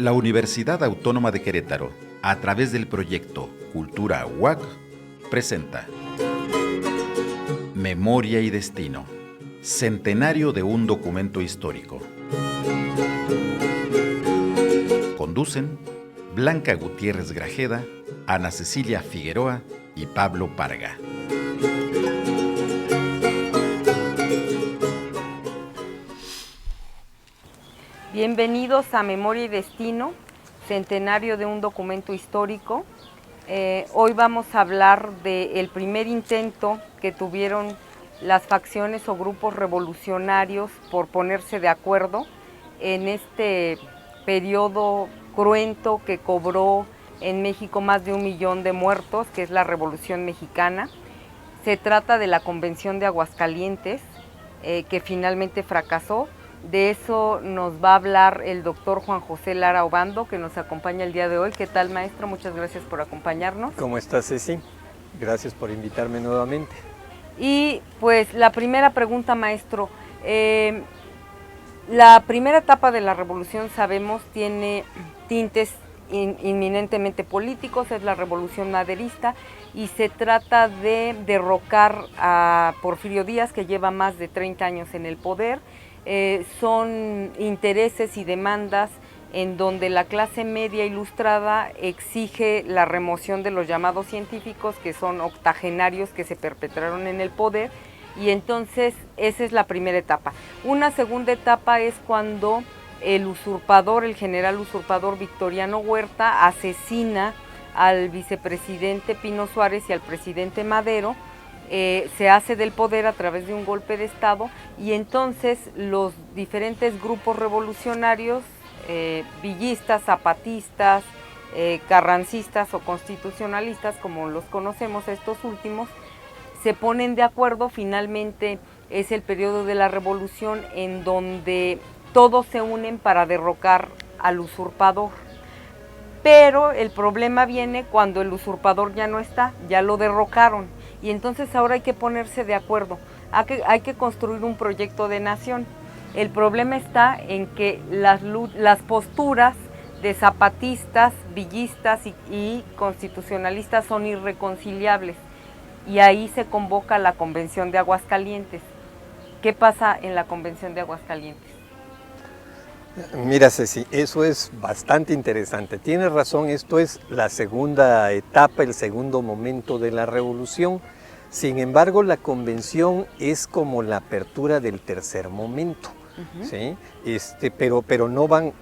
La Universidad Autónoma de Querétaro, a través del proyecto Cultura UAC, presenta Memoria y Destino, centenario de un documento histórico. Conducen Blanca Gutiérrez Grajeda, Ana Cecilia Figueroa y Pablo Parga. Bienvenidos a Memoria y Destino, centenario de un documento histórico. Hoy vamos a hablar del primer intento que tuvieron las facciones o grupos revolucionarios por ponerse de acuerdo en este periodo cruento que cobró en México más de 1 millón de muertos, que es la Revolución Mexicana. Se trata de la Convención de Aguascalientes, que finalmente fracasó. De eso nos va a hablar el doctor Juan José Lara Obando, que nos acompaña el día de hoy. ¿Qué tal, maestro? Muchas gracias por acompañarnos. ¿Cómo estás, Ceci? Gracias por invitarme nuevamente. Y pues la primera pregunta, maestro. La primera etapa de la revolución, sabemos, tiene tintes inminentemente políticos, es la revolución maderista, y se trata de derrocar a Porfirio Díaz, que lleva más de 30 años en el poder. Son intereses y demandas en donde la clase media ilustrada exige la remoción de los llamados científicos, que son octogenarios que se perpetraron en el poder, y entonces esa es la primera etapa. Una segunda etapa es cuando el usurpador, el general usurpador Victoriano Huerta, asesina al vicepresidente Pino Suárez y al presidente Madero. Se hace del poder a través de un golpe de Estado, y entonces los diferentes grupos revolucionarios, villistas, zapatistas, carrancistas o constitucionalistas, como los conocemos estos últimos, se ponen de acuerdo. Finalmente es el periodo de la revolución en donde todos se unen para derrocar al usurpador. Pero el problema viene cuando el usurpador ya no está, ya lo derrocaron. Y entonces ahora hay que ponerse de acuerdo, hay que construir un proyecto de nación. El problema está en que las posturas de zapatistas, villistas y constitucionalistas son irreconciliables. Y ahí se convoca la Convención de Aguascalientes. ¿Qué pasa en la Convención de Aguascalientes? Mira, Ceci, eso es bastante interesante. Tienes razón, esto es la segunda etapa, el segundo momento de la revolución. Sin embargo, la convención es como la apertura del tercer momento, ¿sí? Pero no van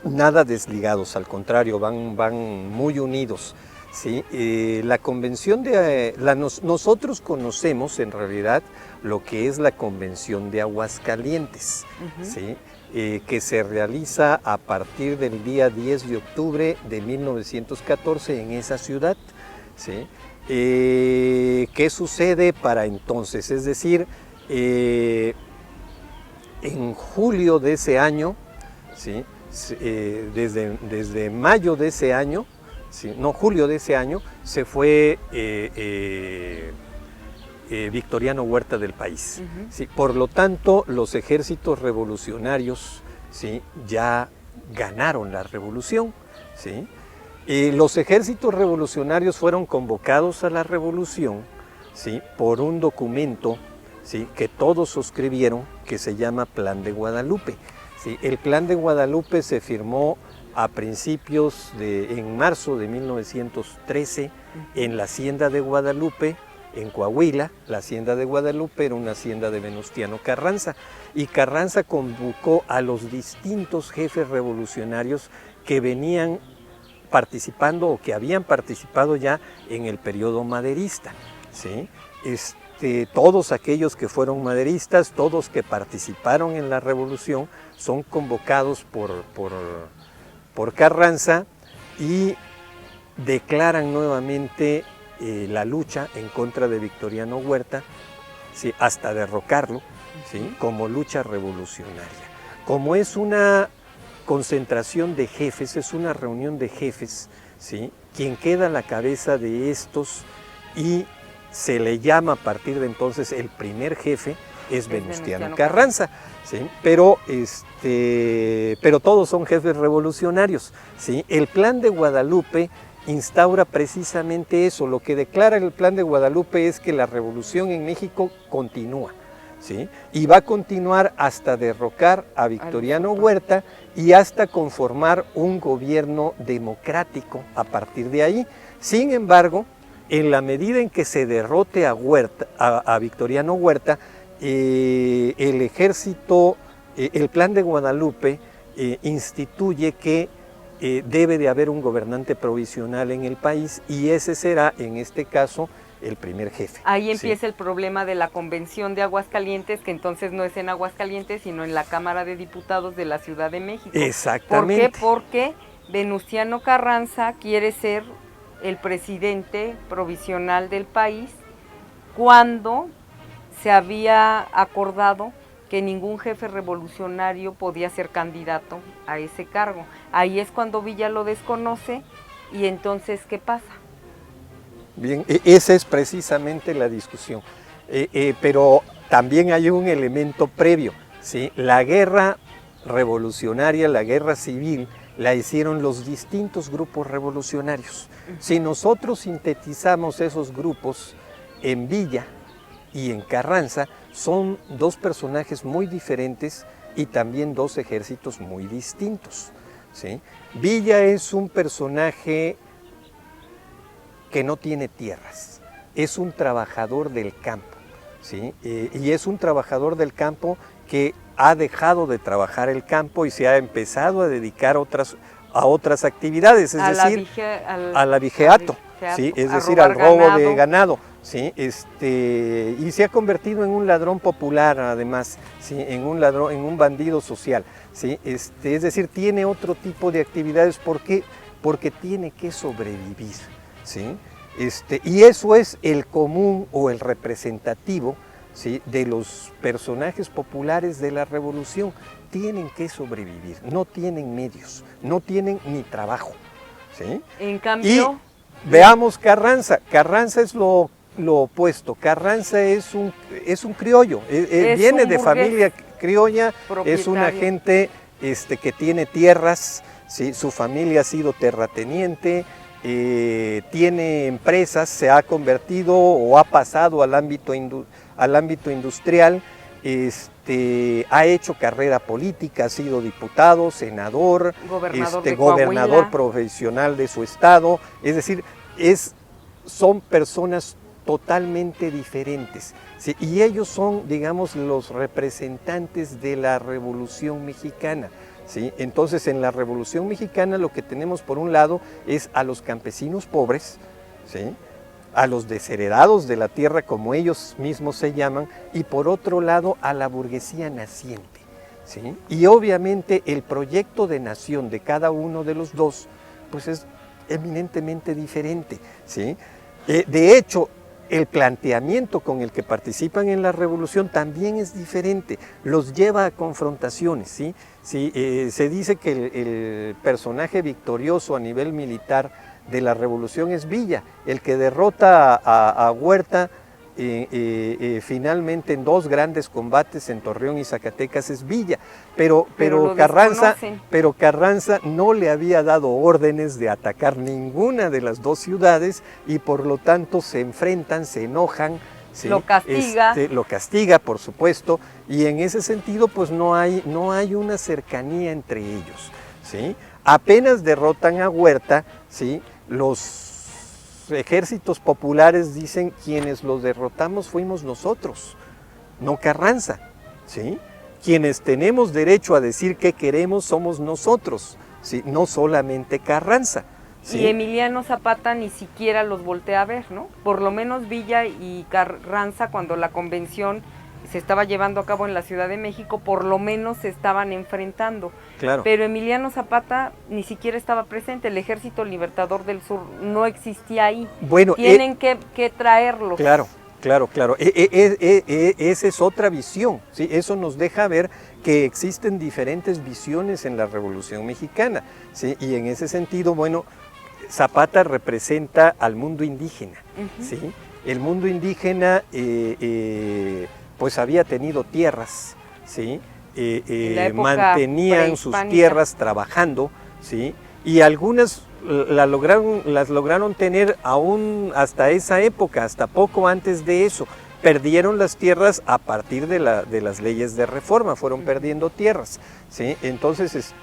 nada desligados, al contrario, van muy unidos, ¿sí? La convención nosotros conocemos en realidad lo que es la Convención de Aguascalientes, ¿sí? Que se realiza a partir del día 10 de octubre de 1914 en esa ciudad, ¿sí? ¿Qué sucede para entonces? Es decir, en julio de ese año, ¿sí? Desde mayo de ese año, ¿sí? No, julio de ese año, se fue Victoriano Huerta del país. ¿Sí? Por lo tanto, los ejércitos revolucionarios, ¿sí? Ya ganaron la revolución, ¿sí? Los ejércitos revolucionarios fueron convocados a la revolución, ¿sí? Por un documento, ¿sí? Que todos suscribieron, que se llama Plan de Guadalupe, ¿sí? El Plan de Guadalupe se firmó a en marzo de 1913 en la Hacienda de Guadalupe, en Coahuila. La Hacienda de Guadalupe era una hacienda de Venustiano Carranza, y Carranza convocó a los distintos jefes revolucionarios que venían participando o que habían participado ya en el periodo maderista, ¿sí? Todos aquellos que fueron maderistas, todos que participaron en la revolución, son convocados por Carranza y declaran nuevamente la lucha en contra de Victoriano Huerta, ¿sí? Hasta derrocarlo, ¿sí? Como lucha revolucionaria. Como es una concentración de jefes, es una reunión de jefes, ¿sí? Quien queda a la cabeza de estos, y se le llama a partir de entonces el primer jefe, es Venustiano Carranza, ¿sí? Pero todos son jefes revolucionarios, ¿sí? El Plan de Guadalupe instaura precisamente eso. Lo que declara el Plan de Guadalupe es que la revolución en México continúa, ¿sí? Y va a continuar hasta derrocar a Victoriano Huerta y hasta conformar un gobierno democrático a partir de ahí. Sin embargo, en la medida en que se derrote a Victoriano Huerta, el ejército, el Plan de Guadalupe instituye que debe de haber un gobernante provisional en el país y ese será, en este caso, el primer jefe. Ahí empieza el problema de la convención de Aguascalientes, que entonces no es en Aguascalientes, sino en la Cámara de Diputados de la Ciudad de México. Exactamente. ¿Por qué? Porque Venustiano Carranza quiere ser el presidente provisional del país cuando se había acordado que ningún jefe revolucionario podía ser candidato a ese cargo. Ahí es cuando Villa lo desconoce y entonces, ¿qué pasa? Bien, esa es precisamente la discusión. Pero también hay un elemento previo, ¿sí? La guerra revolucionaria, la guerra civil, la hicieron los distintos grupos revolucionarios. Si nosotros sintetizamos esos grupos en Villa y en Carranza, son dos personajes muy diferentes y también dos ejércitos muy distintos, ¿sí? Villa es un personaje que no tiene tierras, es un trabajador del campo, ¿sí? Y es un trabajador del campo que ha dejado de trabajar el campo y se ha empezado a dedicar a otras actividades, es decir, al avigeato, ¿sí? Es decir, al robo de ganado, ¿sí? Y se ha convertido en un ladrón popular, además, ¿sí? En un bandido social, ¿sí? Es decir, tiene otro tipo de actividades porque tiene que sobrevivir, ¿sí? Y eso es el común o el representativo, ¿sí? De los personajes populares de la revolución. Tienen que sobrevivir, no tienen medios, no tienen ni trabajo, ¿sí? En cambio... Y veamos Carranza. Carranza es lo opuesto. Carranza es un criollo, viene de familia criolla, es una gente que tiene tierras, ¿sí? Su familia ha sido terrateniente, tiene empresas, se ha convertido o ha pasado al ámbito industrial, ha hecho carrera política, ha sido diputado, senador, gobernador profesional de su estado, es decir, son personas totalmente diferentes, ¿sí? Y ellos son, digamos, los representantes de la Revolución Mexicana, ¿sí? Entonces, en la Revolución Mexicana lo que tenemos por un lado es a los campesinos pobres, ¿sí? A los desheredados de la tierra, como ellos mismos se llaman, y por otro lado a la burguesía naciente, ¿sí? Y obviamente el proyecto de nación de cada uno de los dos, pues es eminentemente diferente, ¿sí? De hecho, el planteamiento con el que participan en la revolución también es diferente, los lleva a confrontaciones, ¿sí? Sí, se dice que el personaje victorioso a nivel militar de la revolución es Villa, el que derrota a Huerta finalmente en dos grandes combates en Torreón y Zacatecas es Villa, pero Carranza no le había dado órdenes de atacar ninguna de las dos ciudades y por lo tanto se enfrentan, se enojan, ¿sí? Lo castiga. Lo castiga, por supuesto, y en ese sentido pues no hay una cercanía entre ellos, ¿sí? Apenas derrotan a Huerta, ¿sí? Los ejércitos populares dicen quienes los derrotamos fuimos nosotros, no Carranza, ¿sí? Quienes tenemos derecho a decir qué queremos somos nosotros, ¿sí? No solamente Carranza, ¿sí? Y Emiliano Zapata ni siquiera los voltea a ver, ¿no? Por lo menos Villa y Carranza, cuando la convención se estaba llevando a cabo en la Ciudad de México, por lo menos se estaban enfrentando. Claro. Pero Emiliano Zapata ni siquiera estaba presente, el Ejército Libertador del Sur no existía ahí. Bueno, tienen que traerlos. Claro. Esa es otra visión, ¿sí? Eso nos deja ver que existen diferentes visiones en la Revolución Mexicana, ¿sí? Y en ese sentido, bueno, Zapata representa al mundo indígena, ¿sí? El mundo indígena pues había tenido tierras, ¿sí? En la época Mantenían sus prehispánica. tierras trabajando, ¿sí? Y algunas las lograron tener aún hasta esa época, hasta poco antes de eso. Perdieron las tierras a partir de las leyes de reforma, fueron perdiendo tierras, ¿sí? Entonces,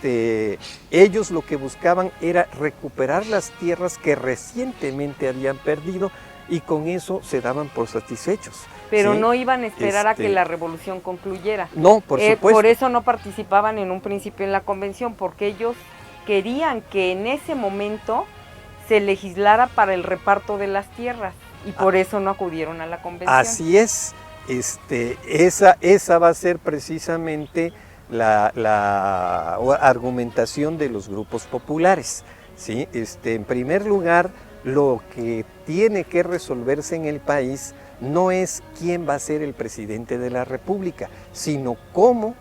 ellos lo que buscaban era recuperar las tierras que recientemente habían perdido y con eso se daban por satisfechos. Pero ¿sí? no iban a esperar a que la revolución concluyera. No, por supuesto. Por eso no participaban en un principio en la convención, porque ellos querían que en ese momento se legislara para el reparto de las tierras y por eso no acudieron a la convención. Así es, esa va a ser precisamente la argumentación de los grupos populares, ¿sí? En primer lugar, lo que tiene que resolverse en el país no es quién va a ser el presidente de la República, sino cómo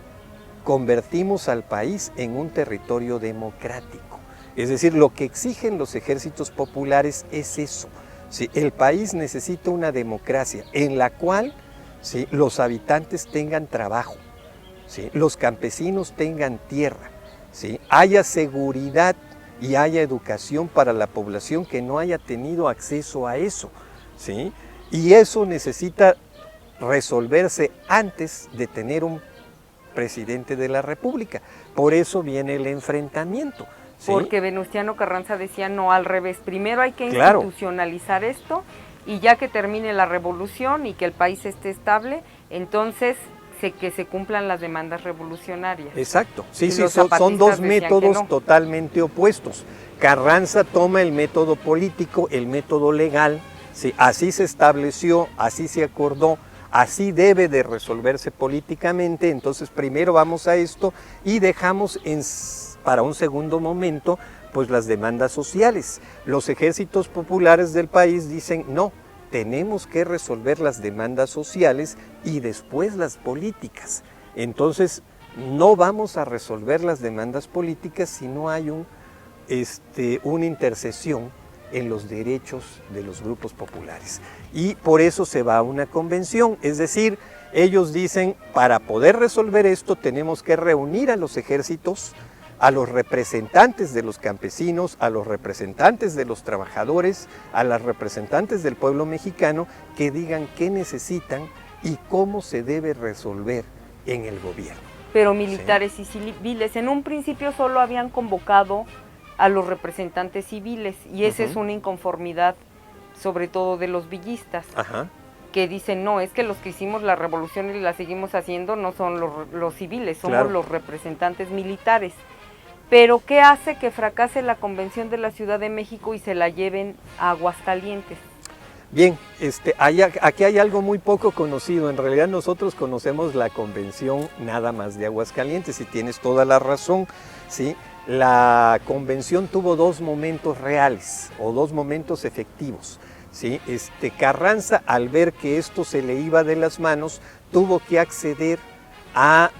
convertimos al país en un territorio democrático. Es decir, lo que exigen los ejércitos populares es eso. ¿Sí? El país necesita una democracia en la cual, ¿sí?, los habitantes tengan trabajo, ¿sí?, los campesinos tengan tierra, ¿sí?, haya seguridad y haya educación para la población que no haya tenido acceso a eso, ¿sí? Y eso necesita resolverse antes de tener un presidente de la República. Por eso viene el enfrentamiento. ¿Sí? Porque Venustiano Carranza decía no, al revés, primero hay que Claro. institucionalizar esto y ya que termine la revolución y que el país esté estable, entonces que se cumplan las demandas revolucionarias. Exacto, sí, Y sí, los son zapatistas dos decían que métodos no. totalmente opuestos. Carranza toma el método político, el método legal, ¿sí? Así se estableció, así se acordó, así debe de resolverse políticamente, entonces primero vamos a esto y dejamos para un segundo momento pues las demandas sociales. Los ejércitos populares del país dicen no, tenemos que resolver las demandas sociales y después las políticas. Entonces no vamos a resolver las demandas políticas si no hay una intercesión en los derechos de los grupos populares. Y por eso se va a una convención, es decir, ellos dicen, para poder resolver esto tenemos que reunir a los ejércitos, a los representantes de los campesinos, a los representantes de los trabajadores, a las representantes del pueblo mexicano, que digan qué necesitan y cómo se debe resolver en el gobierno. Pero militares y civiles, en un principio solo habían convocado a los representantes civiles y esa es una inconformidad sobre todo de los villistas. Ajá. Que dicen, no, es que los que hicimos la revolución y la seguimos haciendo no son los civiles, somos Claro. los representantes militares. Pero ¿qué hace que fracase la Convención de la Ciudad de México y se la lleven a Aguascalientes? Bien, aquí hay algo muy poco conocido. En realidad nosotros conocemos la convención nada más de Aguascalientes y tienes toda la razón, ¿sí? La convención tuvo dos momentos reales o dos momentos efectivos, ¿sí? Carranza, al ver que esto se le iba de las manos, tuvo que acceder a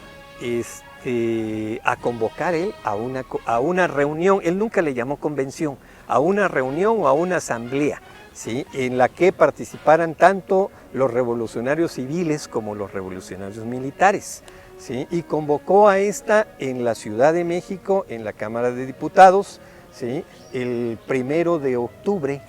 convocar él a una reunión. Él nunca le llamó convención, a una reunión o a una asamblea, ¿sí?, en la que participaran tanto los revolucionarios civiles como los revolucionarios militares, ¿sí? Y convocó a esta en la Ciudad de México, en la Cámara de Diputados, ¿sí?, el 1 de octubre,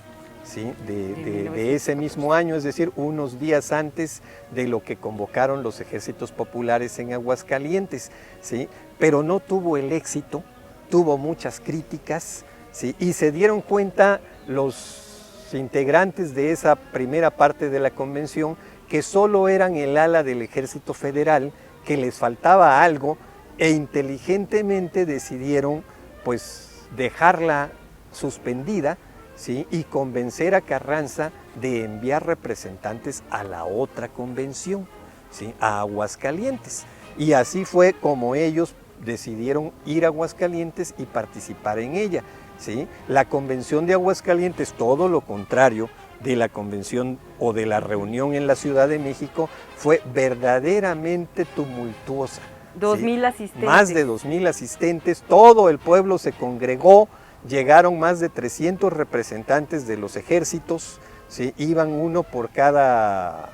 ¿sí?, de ese mismo año, es decir, unos días antes de lo que convocaron los ejércitos populares en Aguascalientes, ¿sí? Pero no tuvo el éxito, tuvo muchas críticas, ¿sí? Y se dieron cuenta los integrantes de esa primera parte de la convención que solo eran el ala del Ejército Federal, que les faltaba algo e inteligentemente decidieron pues dejarla suspendida, ¿sí?, y convencer a Carranza de enviar representantes a la otra convención, ¿sí?, a Aguascalientes. Y así fue como ellos decidieron ir a Aguascalientes y participar en ella, ¿sí? La convención de Aguascalientes, todo lo contrario de la convención o de la reunión en la Ciudad de México, fue verdaderamente tumultuosa. 2,000 asistentes. Más de 2,000 asistentes, todo el pueblo se congregó, llegaron más de 300 representantes de los ejércitos, ¿sí? Iban uno por cada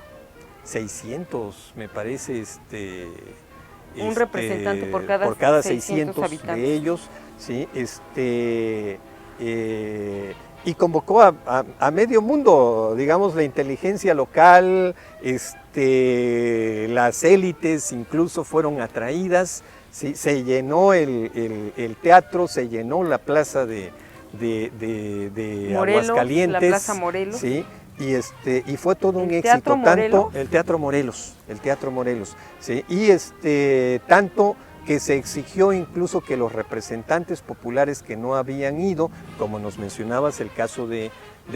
600, me parece, un representante por cada 600 habitantes de ellos, ¿sí? Y convocó a medio mundo, digamos, la inteligencia local, las élites incluso fueron atraídas, ¿sí? Se llenó el teatro, se llenó la plaza de Morelos, Aguascalientes, la Plaza Morelos. ¿sí? Y fue todo un éxito, Teatro Morelos? el Teatro Morelos, ¿sí? Y tanto que se exigió incluso que los representantes populares que no habían ido, como nos mencionabas el caso de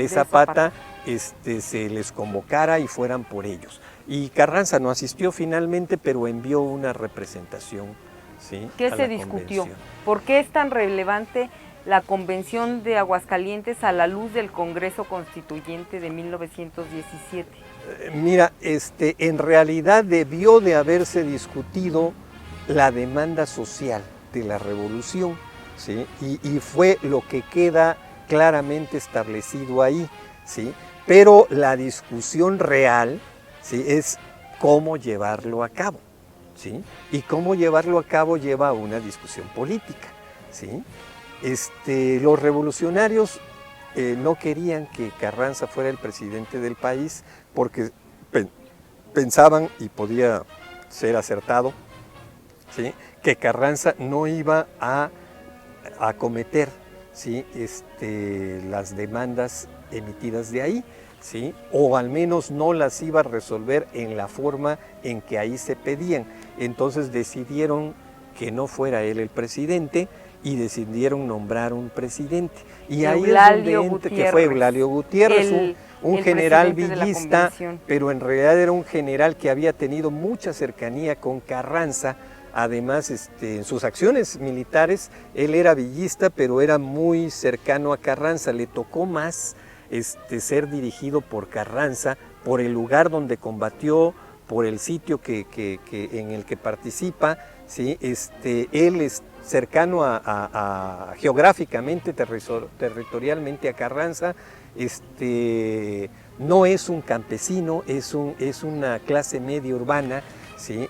Zapata, se les convocara y fueran por ellos. Y Carranza no asistió finalmente, pero envió una representación, ¿sí? ¿Qué se discutió? ¿Por qué es tan relevante la Convención de Aguascalientes a la luz del Congreso Constituyente de 1917? Mira, en realidad debió de haberse discutido la demanda social de la revolución, ¿sí? Y fue lo que queda claramente establecido ahí, ¿sí? Pero la discusión real, ¿sí? Es cómo llevarlo a cabo, ¿sí? Y cómo llevarlo a cabo lleva a una discusión política, ¿sí? Los revolucionarios no querían que Carranza fuera el presidente del país porque pensaban, y podía ser acertado, ¿sí? Que Carranza no iba a acometer, ¿sí? Las demandas emitidas de ahí, ¿sí? O al menos no las iba a resolver en la forma en que ahí se pedían. Entonces decidieron que no fuera él el presidente y decidieron nombrar un presidente. Y ahí es donde entra, que fue Eulalio Gutiérrez, un general villista, pero en realidad era un general que había tenido mucha cercanía con Carranza. Además, en sus acciones militares, él era villista, pero era muy cercano a Carranza. Le tocó más ser dirigido por Carranza, por el lugar donde combatió, por el sitio en el que participa, ¿sí? Él es cercano geográficamente, territorialmente a Carranza, no es un campesino, es una clase media urbana, ¿sí?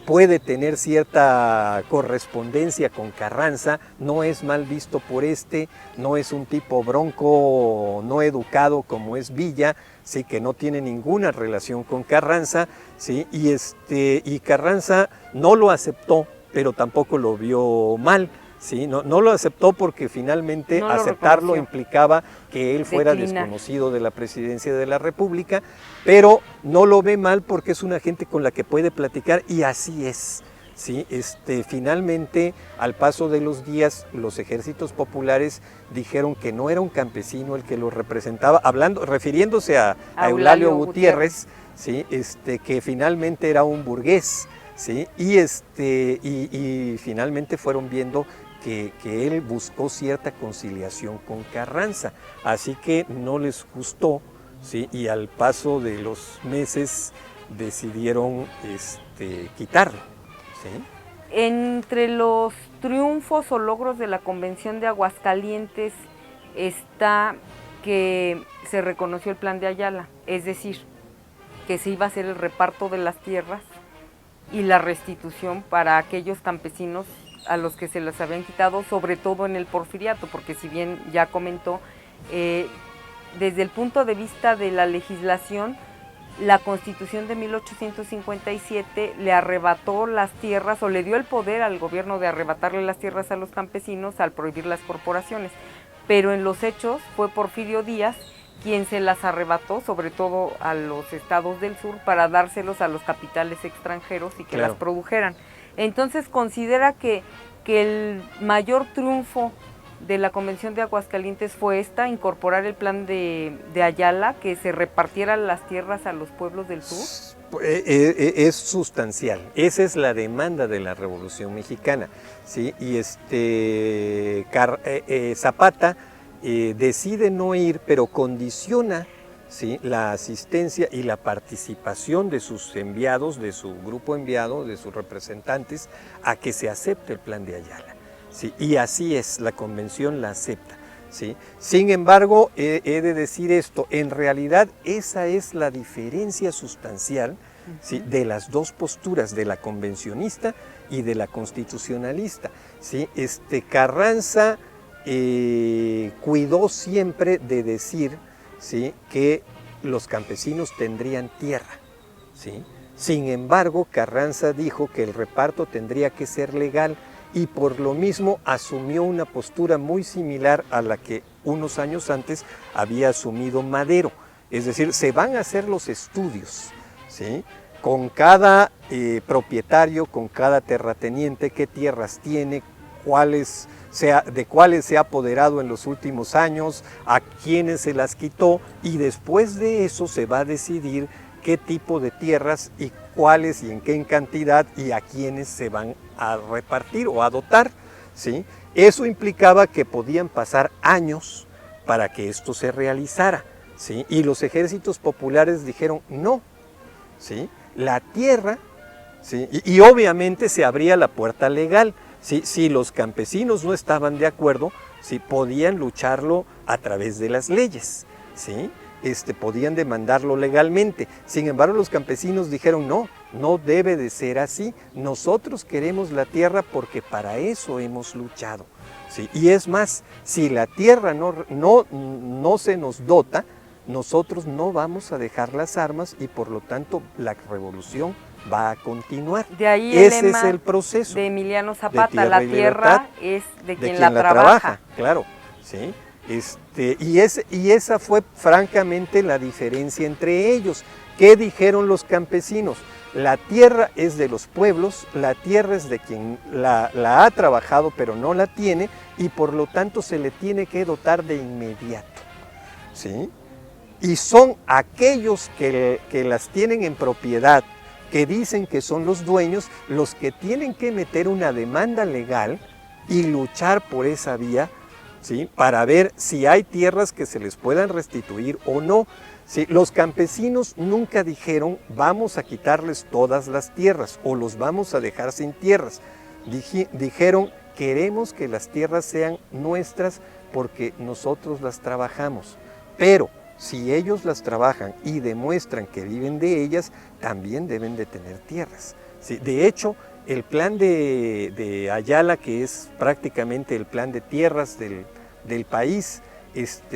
Puede tener cierta correspondencia con Carranza, no es mal visto por no es un tipo bronco, no educado como es Villa, sí, que no tiene ninguna relación con Carranza, sí, y Carranza no lo aceptó, pero tampoco lo vio mal. Sí, no lo aceptó porque finalmente aceptarlo implicaba que él fuera desconocido de la presidencia de la República, pero no lo ve mal porque es una gente con la que puede platicar y así es. ¿Sí? Finalmente, al paso de los días, los ejércitos populares dijeron que no era un campesino el que lo representaba, refiriéndose a Eulalio Gutiérrez, ¿sí? Que finalmente era un burgués, ¿sí? Y finalmente fueron viendo que él buscó cierta conciliación con Carranza, así que no les gustó, ¿sí? Y al paso de los meses decidieron quitarlo, ¿sí? Entre los triunfos o logros de la Convención de Aguascalientes está que se reconoció el Plan de Ayala, es decir, que se iba a hacer el reparto de las tierras y la restitución para aquellos campesinos a los que se les habían quitado, sobre todo en el Porfiriato, porque si bien ya comentó, desde el punto de vista de la legislación, la Constitución de 1857 le arrebató las tierras o le dio el poder al gobierno de arrebatarle las tierras a los campesinos al prohibir las corporaciones, pero en los hechos fue Porfirio Díaz quien se las arrebató, sobre todo a los estados del sur, para dárselos a los capitales extranjeros y que las produjeran. Entonces considera que el mayor triunfo de la Convención de Aguascalientes fue incorporar el plan de Ayala, que se repartieran las tierras a los pueblos del sur. Es sustancial, esa es la demanda de la Revolución Mexicana, ¿sí? Y Zapata decide no ir, pero condiciona, ¿sí?, la asistencia y la participación de sus enviados, de su grupo enviado, de sus representantes, a que se acepte el plan de Ayala. ¿Sí? Y así es, la convención la acepta. ¿sí? Sin embargo, he de decir esto, en realidad esa es la diferencia sustancial, ¿sí?, de las dos posturas, de la convencionista y de la constitucionalista, ¿sí? Carranza cuidó siempre de decir, ¿sí?, que los campesinos tendrían tierra, ¿sí? Sin embargo, Carranza dijo que el reparto tendría que ser legal y por lo mismo asumió una postura muy similar a la que unos años antes había asumido Madero. Es decir, se van a hacer los estudios, ¿sí?, con cada propietario, con cada terrateniente, qué tierras tiene, de cuáles se ha apoderado en los últimos años, a quiénes se las quitó, y después de eso se va a decidir qué tipo de tierras y cuáles y en qué cantidad y a quiénes se van a repartir o a dotar, ¿sí? Eso implicaba que podían pasar años para que esto se realizara, ¿sí? Y los ejércitos populares dijeron no, ¿sí? La tierra, ¿sí?, y obviamente se abría la puerta legal, ¿sí? Si los campesinos no estaban de acuerdo, ¿sí?, podían lucharlo a través de las leyes, ¿sí? Podían demandarlo legalmente. Sin embargo, los campesinos dijeron no, no debe de ser así. Nosotros queremos la tierra porque para eso hemos luchado, ¿sí? Y es más, si la tierra no se nos dota, nosotros no vamos a dejar las armas y por lo tanto la revolución va a continuar. De ahí ese es el proceso de Emiliano Zapata, de la y tierra es de quien la trabaja. Claro, ¿sí? Y esa fue francamente la diferencia entre ellos. ¿Qué dijeron los campesinos? La tierra es de los pueblos, la tierra es de quien la ha trabajado pero no la tiene y por lo tanto se le tiene que dotar de inmediato, ¿sí? Y son aquellos que las tienen en propiedad, que dicen que son los dueños, los que tienen que meter una demanda legal y luchar por esa vía, ¿sí?, para ver si hay tierras que se les puedan restituir o no. ¿Sí? Los campesinos nunca dijeron vamos a quitarles todas las tierras o los vamos a dejar sin tierras. Dijeron queremos que las tierras sean nuestras porque nosotros las trabajamos, pero si ellos las trabajan y demuestran que viven de ellas, también deben de tener tierras, ¿sí? De hecho, el plan de Ayala, que es prácticamente el plan de tierras del país,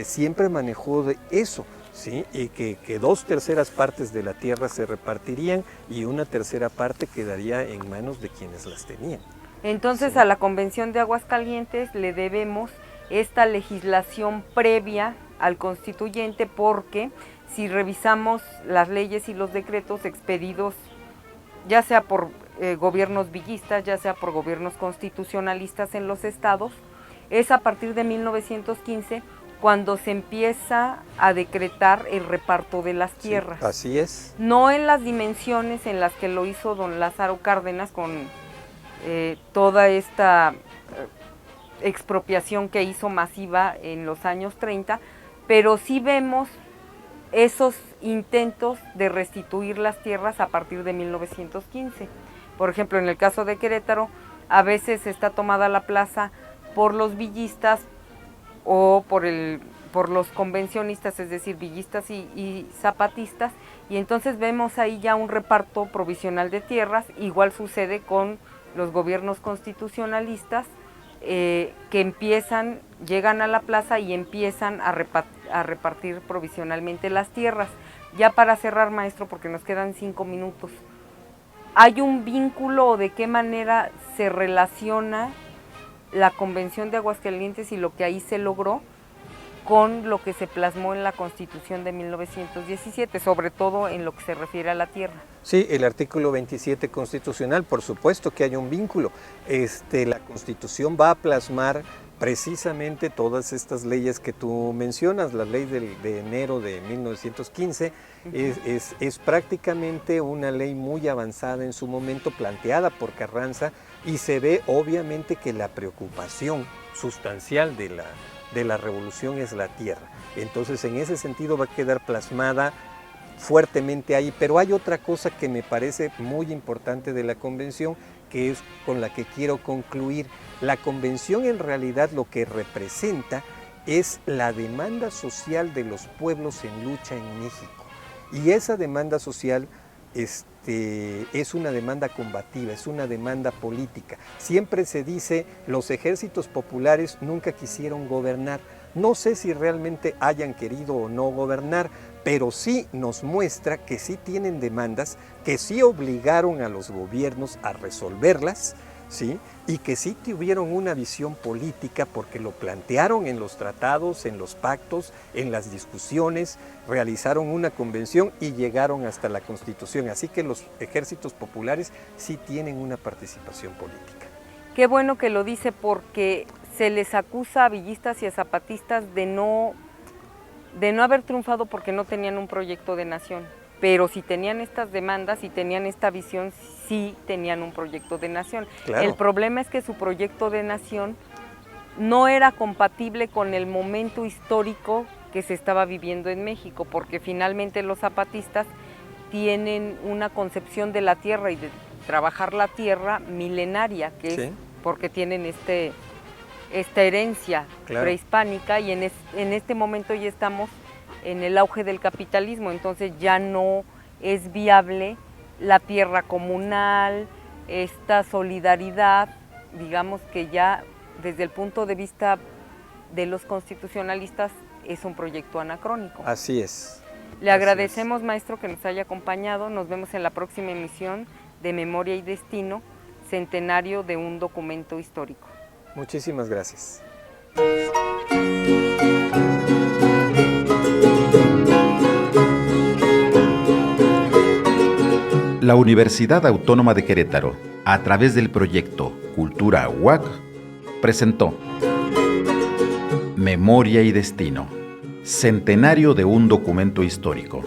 siempre manejó de eso, ¿sí? Y que 2/3 partes de la tierra se repartirían y 1/3 parte quedaría en manos de quienes las tenían. Entonces, Sí. a la Convención de Aguascalientes le debemos esta legislación previa al constituyente, porque si revisamos las leyes y los decretos expedidos ya sea por gobiernos villistas, ya sea por gobiernos constitucionalistas en los estados, es a partir de 1915 cuando se empieza a decretar el reparto de las tierras. Sí, así es. No en las dimensiones en las que lo hizo don Lázaro Cárdenas con toda esta expropiación que hizo masiva en los años 30, pero sí vemos esos intentos de restituir las tierras a partir de 1915. Por ejemplo, en el caso de Querétaro, a veces está tomada la plaza por los villistas o por los convencionistas, es decir, villistas y zapatistas, y entonces vemos ahí ya un reparto provisional de tierras. Igual sucede con los gobiernos constitucionalistas, que llegan a la plaza y empiezan a repartir provisionalmente las tierras. Ya para cerrar, maestro, porque nos quedan 5 minutos, ¿hay un vínculo o de qué manera se relaciona la Convención de Aguascalientes y lo que ahí se logró con lo que se plasmó en la Constitución de 1917, sobre todo en lo que se refiere a la tierra? Sí, el artículo 27 constitucional, por supuesto que hay un vínculo. La Constitución va a plasmar precisamente todas estas leyes que tú mencionas. La ley de enero de 1915 es prácticamente una ley muy avanzada en su momento, planteada por Carranza, y se ve obviamente que la preocupación sustancial de la revolución es la tierra. Entonces, en ese sentido va a quedar plasmada fuertemente ahí, pero hay otra cosa que me parece muy importante de la convención, que es con la que quiero concluir. La convención en realidad lo que representa es la demanda social de los pueblos en lucha en México. Y esa demanda social es una demanda combativa, es una demanda política. Siempre se dice, los ejércitos populares nunca quisieron gobernar. No sé si realmente hayan querido o no gobernar, pero sí nos muestra que sí tienen demandas, que sí obligaron a los gobiernos a resolverlas, ¿sí? Y que sí tuvieron una visión política porque lo plantearon en los tratados, en los pactos, en las discusiones, realizaron una convención y llegaron hasta la Constitución. Así que los ejércitos populares sí tienen una participación política. Qué bueno que lo dice, porque se les acusa a villistas y a zapatistas de no haber triunfado porque no tenían un proyecto de nación. Pero si tenían estas demandas y tenían esta visión, sí tenían un proyecto de nación. Claro. El problema es que su proyecto de nación no era compatible con el momento histórico que se estaba viviendo en México, porque finalmente los zapatistas tienen una concepción de la tierra y de trabajar la tierra milenaria, que Sí. es porque tienen esta herencia Claro. prehispánica, y en este momento ya estamos en el auge del capitalismo, entonces ya no es viable la tierra comunal, esta solidaridad, digamos que ya desde el punto de vista de los constitucionalistas es un proyecto anacrónico. Así es. Le agradecemos, maestro, que nos haya acompañado. Nos vemos en la próxima emisión de Memoria y Destino, centenario de un documento histórico. Muchísimas gracias. La Universidad Autónoma de Querétaro, a través del proyecto Cultura UAC, presentó Memoria y Destino, centenario de un documento histórico.